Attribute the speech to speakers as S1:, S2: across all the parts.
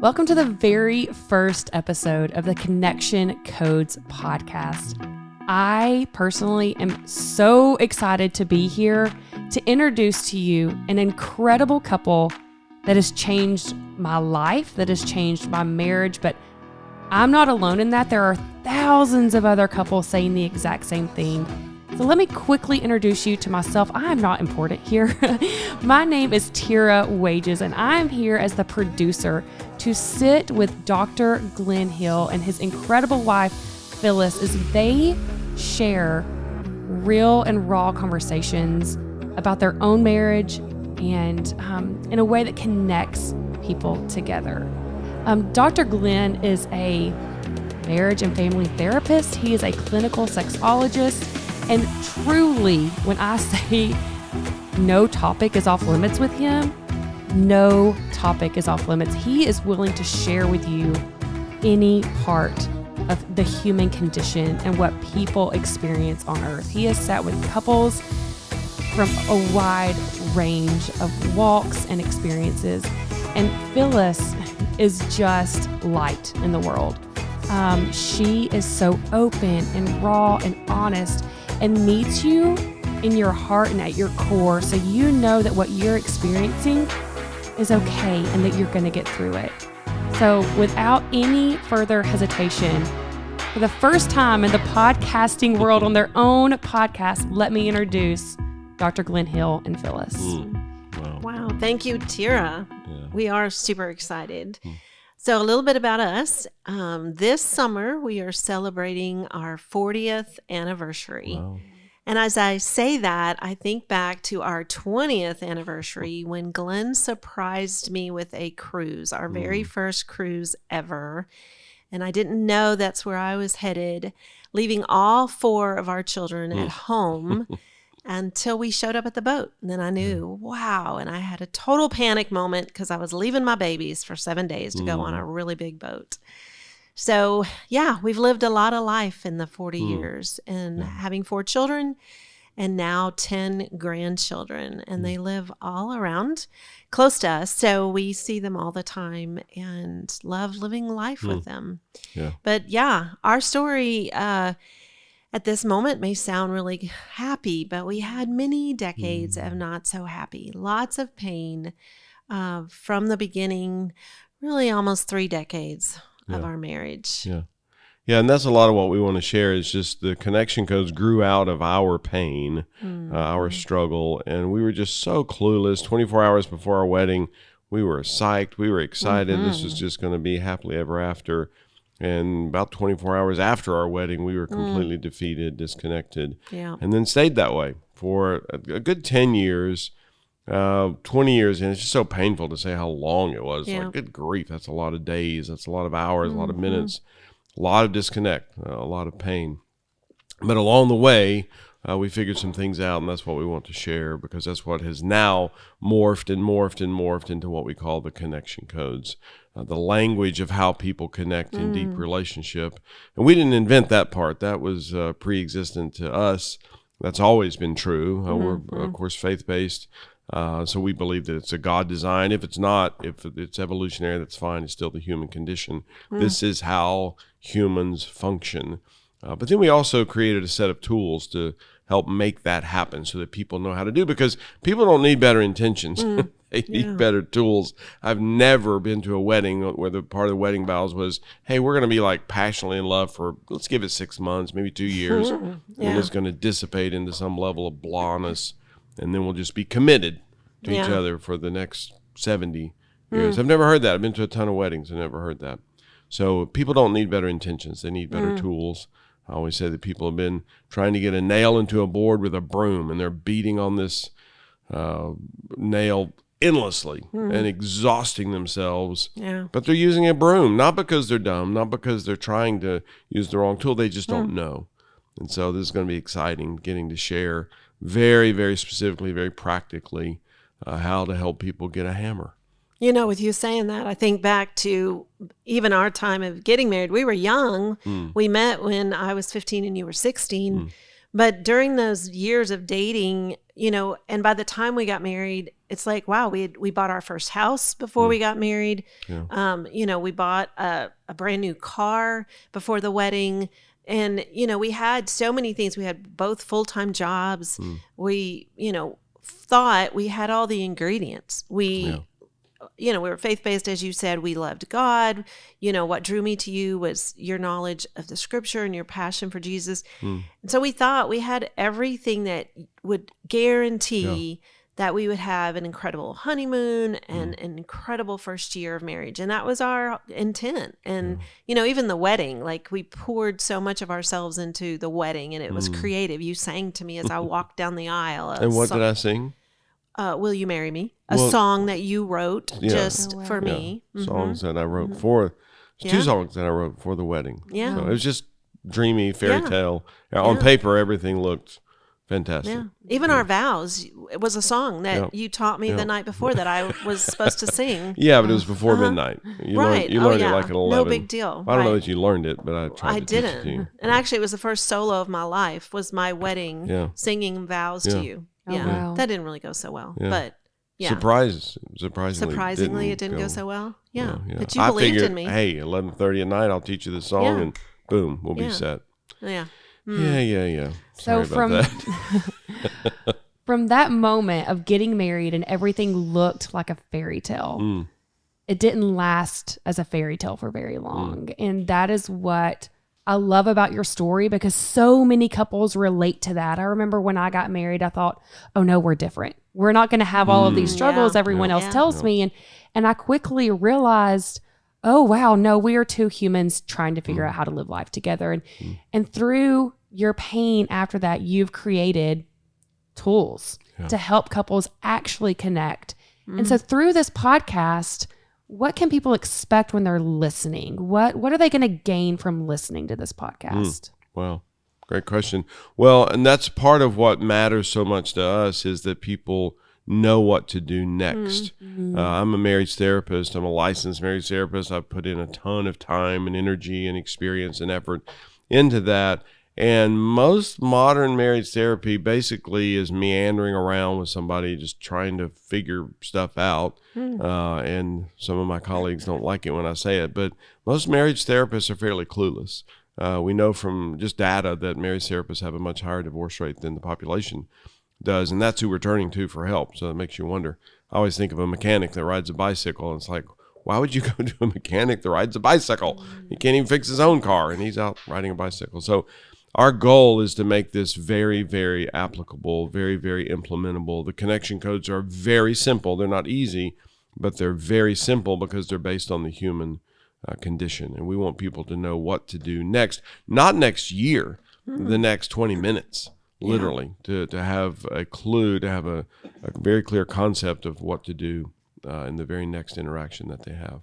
S1: Welcome to the very first episode of the Connection Codes podcast. I personally am so excited to be here to introduce to you an incredible couple that has changed my life, that has changed my marriage, but I'm not alone in that. There are thousands of other couples saying the exact same thing. So let me quickly introduce you to myself. I am not important here. My name is Tera Wages, and I'm here as the producer to sit with Dr. Glenn Hill and his incredible wife, Phyllis, as they share real and raw conversations about their own marriage and in a way that connects people together. Dr. Glenn is a marriage and family therapist. He is a clinical sexologist. And truly, when I say no topic is off limits with him, no topic is off limits. He is willing to share with you any part of the human condition and what people experience on earth. He has sat with couples from a wide range of walks and experiences. And Phyllis is just light in the world. She is so open and raw and honest and meets you in your heart and at your core, so you know that what you're experiencing is okay and that you're going to get through it. So without any further hesitation, for the first time in the podcasting world on their own podcast, let me introduce Dr. Glenn Hill and Phyllis.
S2: Wow. Thank you, Tera.
S3: Yeah.
S2: We are super excited. So a little bit about us. This summer, we are celebrating our 40th anniversary.
S3: Wow.
S2: And as I say that, I think back to our 20th anniversary when Glenn surprised me with a cruise, our very first cruise ever. And I didn't know that's where I was headed, leaving all four of our children at home until we showed up at the boat. And then I knew, wow. And I had a total panic moment because I was leaving my babies for 7 days to go on a really big boat. So yeah, we've lived a lot of life in the 40 years and having 4 children and now 10 grandchildren. And they live all around close to us. So we see them all the time and love living life with them.
S3: Yeah.
S2: But yeah, our story, at this moment may sound really happy, but we had many decades of not so happy. Lots of pain from the beginning, really almost 3 decades of our marriage.
S3: Yeah. Yeah, and that's a lot of what we want to share is just the connection codes grew out of our pain, our struggle, and we were just so clueless. 24 hours before our wedding, we were psyched, we were excited. This was just going to be happily ever after. And about 24 hours after our wedding, we were completely defeated, disconnected, and then stayed that way for a good 10 years, 20 years. And it's just so painful to say how long it was. Like, good grief, that's a lot of days, that's a lot of hours, a lot of minutes, a lot of disconnect, a lot of pain. But along the way, we figured some things out, and that's what we want to share because that's what has now morphed into what we call the connection codes. The language of how people connect in deep relationship. And we didn't invent that part. That was pre-existent to us. That's always been true. We're, of course, faith-based. So we believe that it's a God design. If it's not, if it's evolutionary, that's fine. It's still the human condition. This is how humans function. But then we also created a set of tools to help make that happen so that people know how to do, because people don't need better intentions. They need better tools. I've never been to a wedding where the part of the wedding vows was, hey, we're going to be like passionately in love for, let's give it 6 months, maybe 2 years. And it's going to dissipate into some level of blahness. And then we'll just be committed to each other for the next 70 years. I've never heard that. I've been to a ton of weddings. I've never heard that. So people don't need better intentions. They need better tools. I always say that people have been trying to get a nail into a board with a broom, and they're beating on this nail endlessly and exhausting themselves. But they're using a broom, not because they're dumb, not because they're trying to use the wrong tool. They just don't know. And so this is going to be exciting, getting to share very, very specifically, very practically, how to help people get a hammer.
S2: You know, with you saying that, I think back to even our time of getting married. We were young. We met when I was 15 and you were 16. But during those years of dating, and by the time we got married, it's like, wow, we bought our first house before we got married.
S3: Yeah.
S2: We bought a brand new car before the wedding. And, we had so many things. We had both full-time jobs. We, thought we had all the ingredients. We were faith-based, as you said. We loved God. What drew me to you was your knowledge of the scripture and your passion for Jesus. And so we thought we had everything that would guarantee that we would have an incredible honeymoon and an incredible first year of marriage. And that was our intent. And, even the wedding, like we poured so much of ourselves into the wedding, and it was creative. You sang to me as I walked down the aisle.
S3: And what did I sing?
S2: Will You Marry Me? A song that you wrote just for me.
S3: Songs that I wrote for, two songs that I wrote for the wedding.
S2: Yeah.
S3: So it was just dreamy fairy tale. On paper, everything looked fantastic.
S2: Yeah. Even our vows, it was a song that you taught me the night before that I was supposed to sing.
S3: Yeah, but it was before midnight. You learned it like at 11.
S2: No big deal.
S3: I don't know that you learned it, but I tried to teach it to you.
S2: And actually, it was the first solo of my life, was my wedding, singing vows to you.
S1: Oh, wow.
S2: That didn't really go so well.
S3: Yeah.
S2: But
S3: surprisingly
S2: it didn't go so well. Yeah.
S3: Yeah.
S2: But you believed in me.
S3: Hey, 11:30 at night, I'll teach you the song, and boom, we'll be set.
S2: Yeah.
S3: Yeah.
S1: So
S3: Sorry about that.
S1: from that moment of getting married and everything looked like a fairy tale, it didn't last as a fairy tale for very long. And that is what I love about your story, because so many couples relate to that. I remember when I got married, I thought, oh no, we're different. We're not going to have all of these struggles everyone else tells me. And I quickly realized, oh wow, no, we are two humans trying to figure out how to live life together. And through your pain after that, you've created tools to help couples actually connect. And so through this podcast, what can people expect when they're listening? What are they going to gain from listening to this podcast?
S3: Wow. Great question. Well, and that's part of what matters so much to us, is that people know what to do next. I'm a marriage therapist. I'm a licensed marriage therapist. I've put in a ton of time and energy and experience and effort into that. And most modern marriage therapy basically is meandering around with somebody just trying to figure stuff out. And some of my colleagues don't like it when I say it, but most marriage therapists are fairly clueless. We know from just data that marriage therapists have a much higher divorce rate than the population does, and that's who we're turning to for help. So it makes you wonder. I always think of a mechanic that rides a bicycle, and it's like, why would you go to a mechanic that rides a bicycle? He can't even fix his own car, and he's out riding a bicycle. So our goal is to make this very, very applicable, very, very implementable. The connection codes are very simple. They're not easy, but they're very simple because they're based on the human condition. And we want people to know what to do next, not next year, the next 20 minutes, literally, to have a clue, to have a very clear concept of what to do in the very next interaction that they have.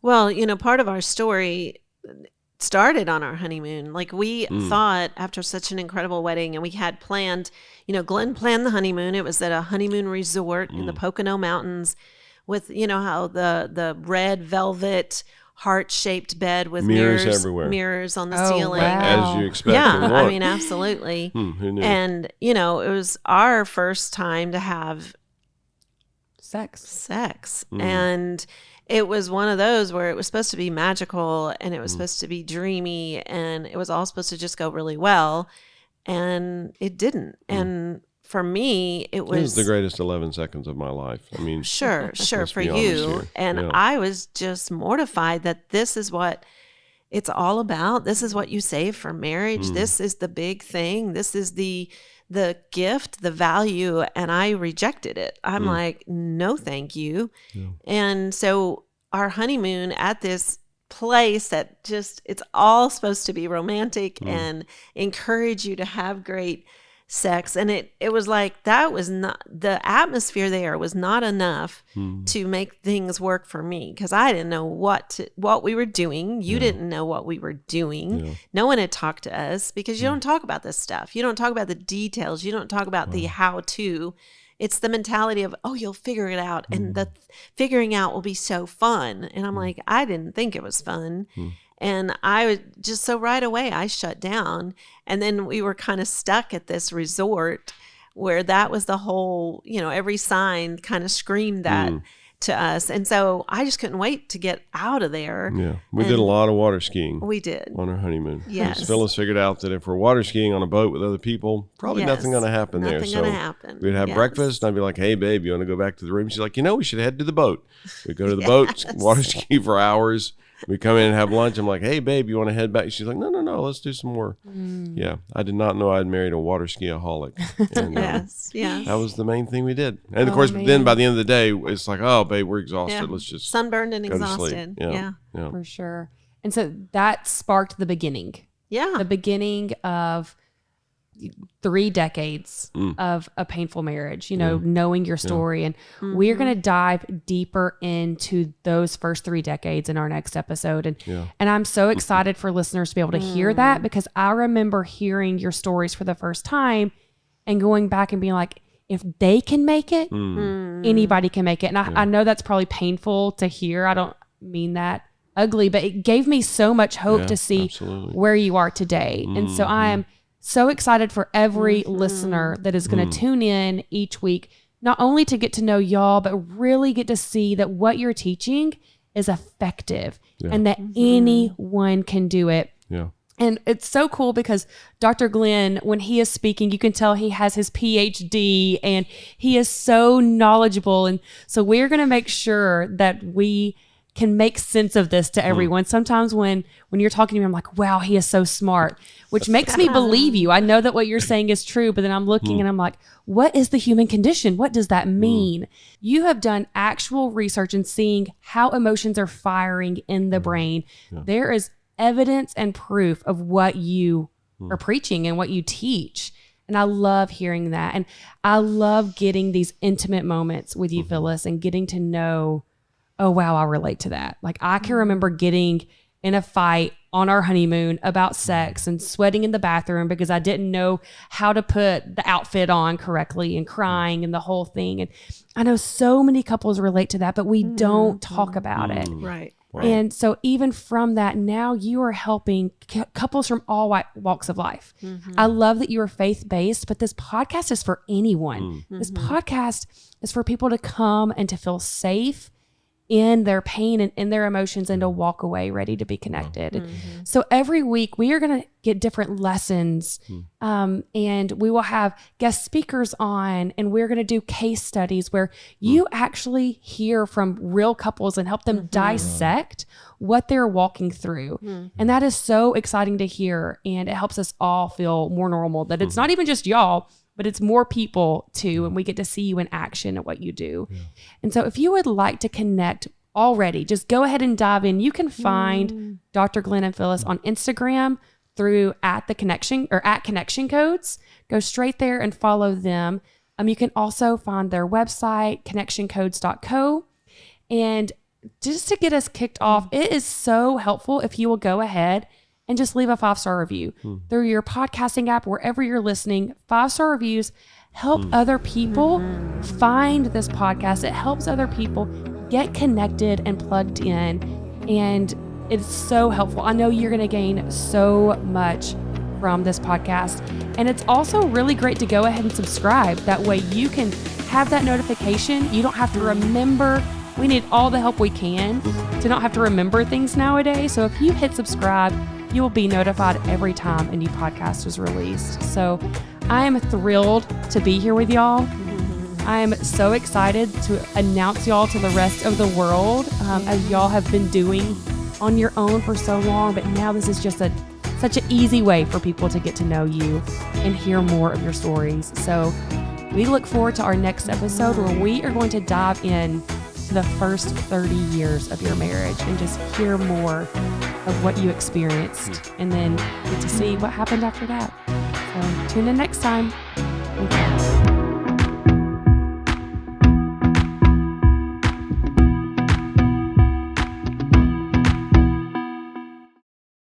S2: Well, part of our story started on our honeymoon. Like we thought, after such an incredible wedding, and we had planned, Glenn planned the honeymoon. It was at a honeymoon resort in the Pocono Mountains with, how the red velvet heart-shaped bed with
S3: mirrors everywhere,
S2: mirrors on the ceiling.
S3: As you expect.
S2: I mean, absolutely.
S3: Who knew?
S2: And, it was our first time to have sex. And it was one of those where it was supposed to be magical, and it was supposed to be dreamy, and it was all supposed to just go really well, and it didn't. And for me, it was
S3: the greatest 11 seconds of my life. I mean,
S2: sure for you. And I was just mortified that this is what it's all about. This is what you save for marriage. This is the big thing. This is the gift, the value, and I rejected it. I'm like, no, thank you. Yeah. And so our honeymoon at this place that just, it's all supposed to be romantic and encourage you to have great sex. And it was like, that was not, the atmosphere there was not enough to make things work for me, because I didn't know what we were doing. You didn't know what we were doing. Yeah. No one had talked to us, because you don't talk about this stuff. You don't talk about the details. You don't talk about the how-to. It's the mentality of, oh, you'll figure it out. And the figuring out will be so fun. And I'm like, I didn't think it was fun. And I was just, so right away I shut down. And then we were kind of stuck at this resort where that was the whole, every sign kind of screamed that to us. And so I just couldn't wait to get out of there.
S3: Yeah. We did a lot of water skiing.
S2: We did.
S3: On our honeymoon.
S2: Yes.
S3: Phyllis figured out that if we're water skiing on a boat with other people, probably nothing going to happen there.
S2: Nothing going to happen.
S3: We'd have breakfast, and I'd be like, hey, babe, you want to go back to the room? She's like, we should head to the boat. We'd go to the boat, water ski for hours. We come in and have lunch. I'm like, hey, babe, you want to head back? She's like, no, let's do some more. Yeah, I did not know I'd married a water ski-aholic. And,
S2: yes.
S3: That was the main thing we did. And, of course, then by the end of the day, it's like, oh, babe, we're exhausted.
S2: Yeah.
S3: Let's just
S2: sunburned and
S3: go
S2: exhausted.
S3: To sleep. Yeah.
S1: For sure. And so that sparked the beginning.
S2: Yeah.
S1: The beginning of 3 decades of a painful marriage, knowing your story. And we're going to dive deeper into those first 3 decades in our next episode. And I'm so excited for listeners to be able to hear that, because I remember hearing your stories for the first time and going back and being like, if they can make it, anybody can make it. And I know that's probably painful to hear. I don't mean that ugly, but it gave me so much hope to see where you are today. And so I am so excited for every listener that is going to tune in each week, not only to get to know y'all, but really get to see that what you're teaching is effective and that anyone can do it.
S3: Yeah.
S1: And it's so cool because Dr. Glenn, when he is speaking, you can tell he has his PhD and he is so knowledgeable. And so we're going to make sure that we can make sense of this to everyone. Sometimes when you're talking to me, I'm like, wow, he is so smart, which makes me believe you. I know that what you're saying is true, but then I'm looking and I'm like, what is the human condition? What does that mean? You have done actual research and seeing how emotions are firing in the brain. There is evidence and proof of what you are preaching and what you teach. And I love hearing that. And I love getting these intimate moments with you, Phyllis, and getting to know, oh, wow, I relate to that. Like I can remember getting in a fight on our honeymoon about sex and sweating in the bathroom because I didn't know how to put the outfit on correctly and crying and the whole thing. And I know so many couples relate to that, but we don't talk about it.
S2: Right.
S1: And so even from that, now you are helping couples from all walks of life. I love that you are faith-based, but this podcast is for anyone. This podcast is for people to come and to feel safe in their pain and in their emotions and to walk away ready to be connected. So every week we are going to get different lessons and we will have guest speakers on, and we're going to do case studies where you actually hear from real couples and help them dissect what they're walking through. And that is so exciting to hear. And it helps us all feel more normal, that it's not even just y'all, but it's more people too. And we get to see you in action at what you do. And so if you would like to connect already, just go ahead and dive in. You can find Dr. Glenn and Phyllis on Instagram through at Connection Codes. Go straight there and follow them. You can also find their website, connectioncodes.co. And just to get us kicked off, it is so helpful if you will go ahead and just leave a 5-star review through your podcasting app, wherever you're listening. 5-star reviews help other people find this podcast. It helps other people get connected and plugged in. And it's so helpful. I know you're going to gain so much from this podcast. And it's also really great to go ahead and subscribe. That way you can have that notification. You don't have to remember. We need all the help we can to not have to remember things nowadays. So if you hit subscribe, you will be notified every time a new podcast is released. So I am thrilled to be here with y'all. I am so excited to announce y'all to the rest of the world, as y'all have been doing on your own for so long. But now this is just such an easy way for people to get to know you and hear more of your stories. So we look forward to our next episode where we are going to dive in to the first 30 years of your marriage and just hear more of what you experienced and then get to see what happened after that. So tune in next time. Thank you.